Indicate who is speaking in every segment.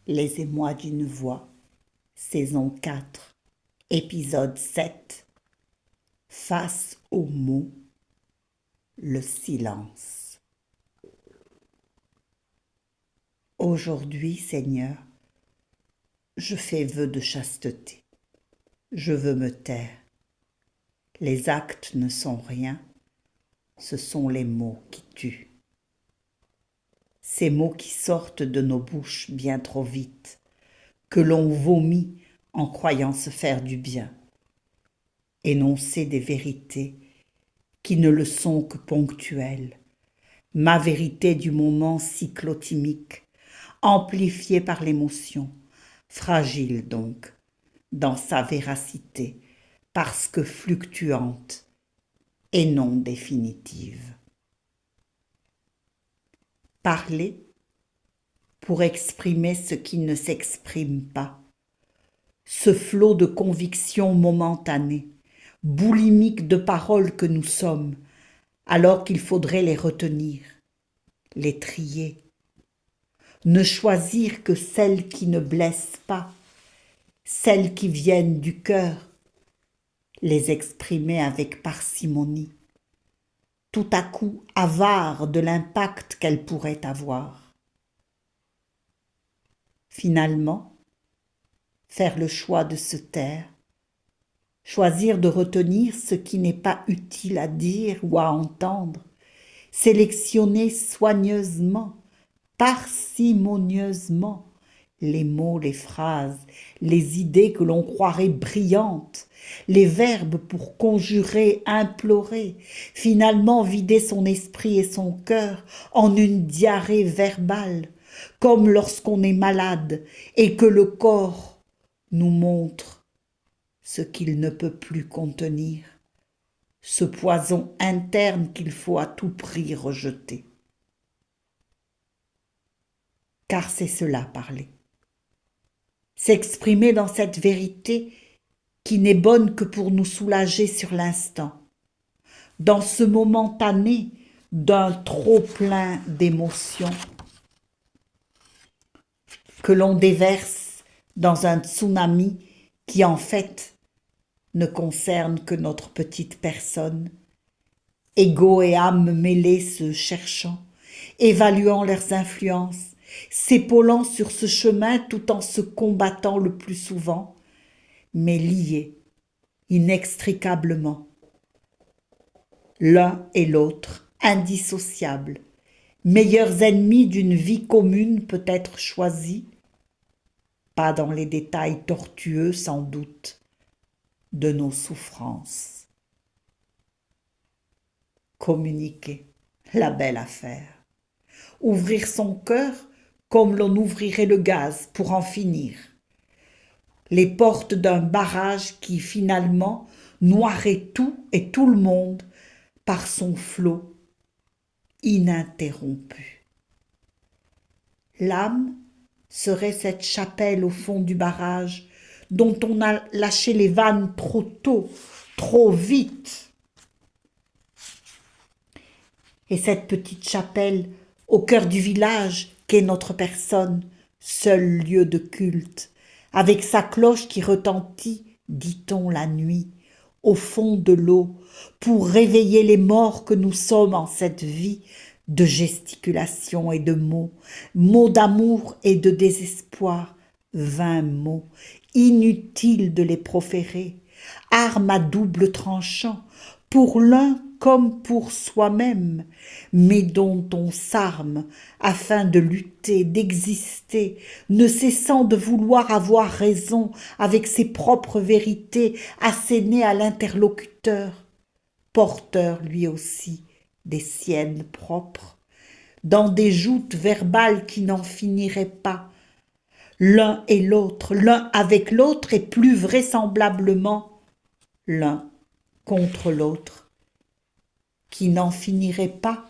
Speaker 1: Les émois d'une voix, saison 4, épisode 7. Face aux mots, le silence. Aujourd'hui, Seigneur, je fais vœu de chasteté. Je veux me taire. Les actes ne sont rien, ce sont les mots qui tuent. Ces mots qui sortent de nos bouches bien trop vite, que l'on vomit en croyant se faire du bien. Énoncer des vérités qui ne le sont que ponctuelles, ma vérité du moment cyclotimique, amplifiée par l'émotion, fragile donc, dans sa véracité, parce que fluctuante et non définitive. Parler pour exprimer ce qui ne s'exprime pas, ce flot de convictions momentanées, boulimiques de paroles que nous sommes, alors qu'il faudrait les retenir, les trier, ne choisir que celles qui ne blessent pas, celles qui viennent du cœur, les exprimer avec parcimonie, tout à coup avare de l'impact qu'elles pourraient avoir. Finalement, faire le choix de se taire, choisir de retenir ce qui n'est pas utile à dire ou à entendre, sélectionner soigneusement, parcimonieusement, les mots, les phrases, les idées que l'on croirait brillantes, les verbes pour conjurer, implorer, finalement vider son esprit et son cœur en une diarrhée verbale, comme lorsqu'on est malade et que le corps nous montre ce qu'il ne peut plus contenir, ce poison interne qu'il faut à tout prix rejeter. Car c'est cela parler. S'exprimer dans cette vérité qui n'est bonne que pour nous soulager sur l'instant, dans ce momentané d'un trop-plein d'émotions que l'on déverse dans un tsunami qui en fait ne concerne que notre petite personne, ego et âme mêlés se cherchant, évaluant leurs influences, s'épaulant sur ce chemin tout en se combattant le plus souvent, mais liés inextricablement, l'un et l'autre, indissociables, meilleurs ennemis d'une vie commune peut-être choisie, pas dans les détails tortueux sans doute, de nos souffrances. Communiquer, la belle affaire. Ouvrir son cœur comme l'on ouvrirait le gaz pour en finir. Les portes d'un barrage qui finalement noierait tout et tout le monde par son flot ininterrompu. L'âme serait cette chapelle au fond du barrage dont on a lâché les vannes trop tôt, trop vite. Et cette petite chapelle au cœur du village qu'est notre personne, seul lieu de culte, avec sa cloche qui retentit, dit-on la nuit, au fond de l'eau, pour réveiller les morts que nous sommes en cette vie de gesticulation et de mots, mots d'amour et de désespoir, vains mots, inutile de les proférer, arme à double tranchant, pour l'un comme pour soi-même, mais dont on s'arme afin de lutter, d'exister, ne cessant de vouloir avoir raison avec ses propres vérités assénées à l'interlocuteur, porteur lui aussi des siennes propres, dans des joutes verbales qui n'en finiraient pas, l'un et l'autre, l'un avec l'autre et plus vraisemblablement l'un contre l'autre, qui n'en finirait pas,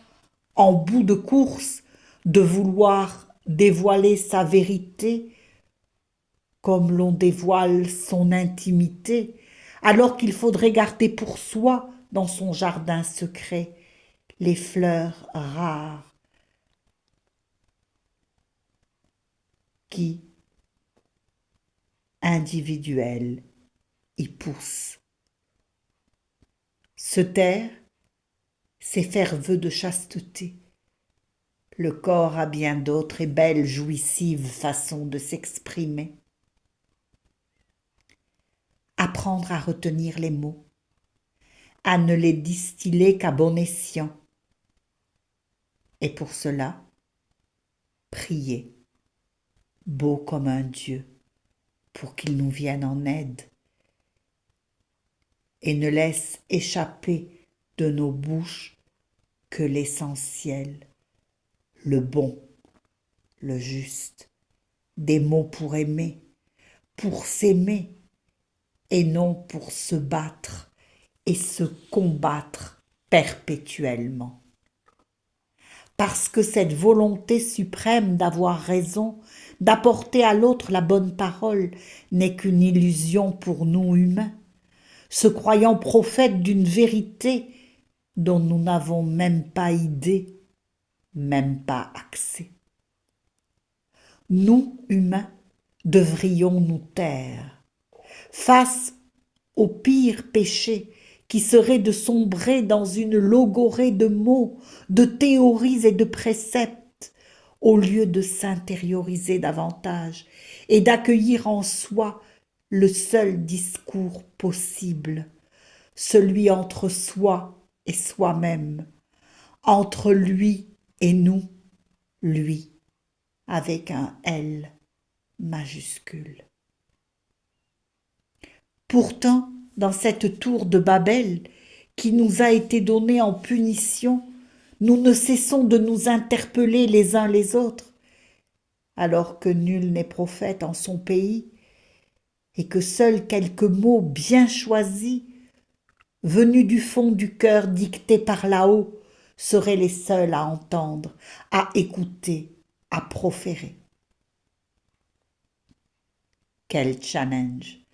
Speaker 1: en bout de course, de vouloir dévoiler sa vérité comme l'on dévoile son intimité, alors qu'il faudrait garder pour soi, dans son jardin secret, les fleurs rares qui, individuelle y pousse. Se taire, c'est faire vœu de chasteté. Le corps a bien d'autres et belles jouissives façons de s'exprimer. Apprendre à retenir les mots, à ne les distiller qu'à bon escient. Et pour cela, prier, beau comme un Dieu, pour qu'il nous vienne en aide et ne laisse échapper de nos bouches que l'essentiel, le bon, le juste, des mots pour aimer, pour s'aimer, et non pour se battre et se combattre perpétuellement. Parce que cette volonté suprême d'avoir raison, d'apporter à l'autre la bonne parole, n'est qu'une illusion pour nous humains, se croyant prophètes d'une vérité dont nous n'avons même pas idée, même pas accès. Nous, humains, devrions nous taire face au pire péché qui serait de sombrer dans une logorée de mots, de théories et de préceptes, au lieu de s'intérioriser davantage et d'accueillir en soi le seul discours possible, celui entre soi et soi-même, entre lui et nous, lui, avec un L majuscule. Pourtant, dans cette tour de Babel qui nous a été donnée en punition, nous ne cessons de nous interpeller les uns les autres, alors que nul n'est prophète en son pays et que seuls quelques mots bien choisis, venus du fond du cœur dictés par là-haut, seraient les seuls à entendre, à écouter, à proférer. Quel challenge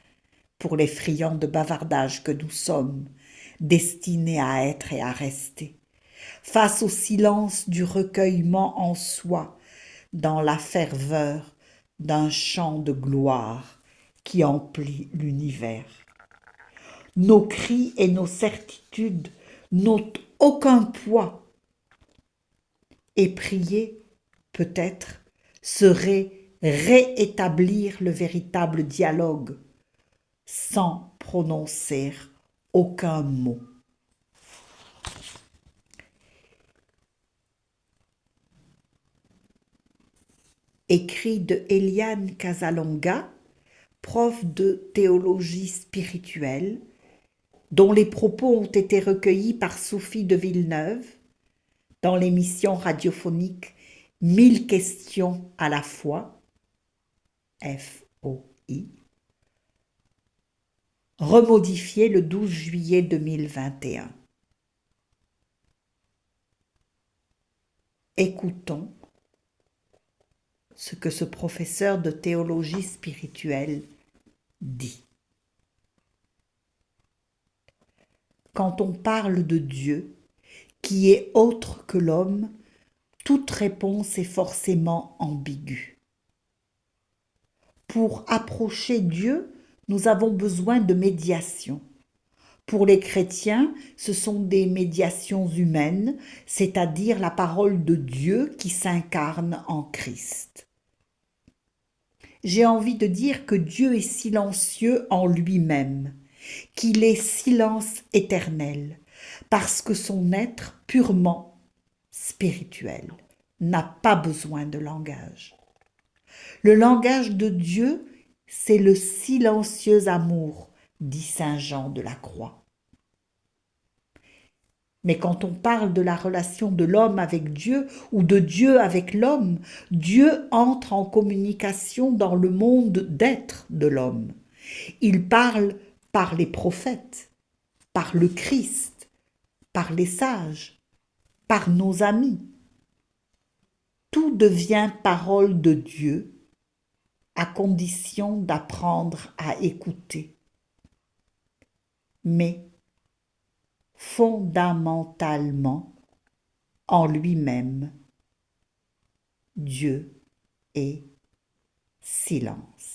Speaker 1: pour les friands de bavardage que nous sommes, destinés à être et à rester, face au silence du recueillement en soi, dans la ferveur d'un chant de gloire qui emplit l'univers. Nos cris et nos certitudes n'ont aucun poids, et prier, peut-être, serait réétablir le véritable dialogue, sans prononcer aucun mot. Écrit de Eliane Casalonga, prof de théologie spirituelle, dont les propos ont été recueillis par Sophie de Villeneuve dans l'émission radiophonique 1000 questions à la fois, FOI, remodifié le 12 juillet 2021. Écoutons ce que ce professeur de théologie spirituelle dit. Quand on parle de Dieu, qui est autre que l'homme, toute réponse est forcément ambiguë. Pour approcher Dieu, nous avons besoin de médiation. Pour les chrétiens, ce sont des médiations humaines, c'est-à-dire la parole de Dieu qui s'incarne en Christ. J'ai envie de dire que Dieu est silencieux en lui-même, qu'il est silence éternel, parce que son être purement spirituel n'a pas besoin de langage. Le langage de Dieu, c'est le silencieux amour, dit saint Jean de la Croix. Mais quand on parle de la relation de l'homme avec Dieu ou de Dieu avec l'homme, Dieu entre en communication dans le monde d'être de l'homme. Il parle par les prophètes, par le Christ, par les sages, par nos amis. Tout devient parole de Dieu à condition d'apprendre à écouter. Mais fondamentalement, en lui-même, Dieu est silence.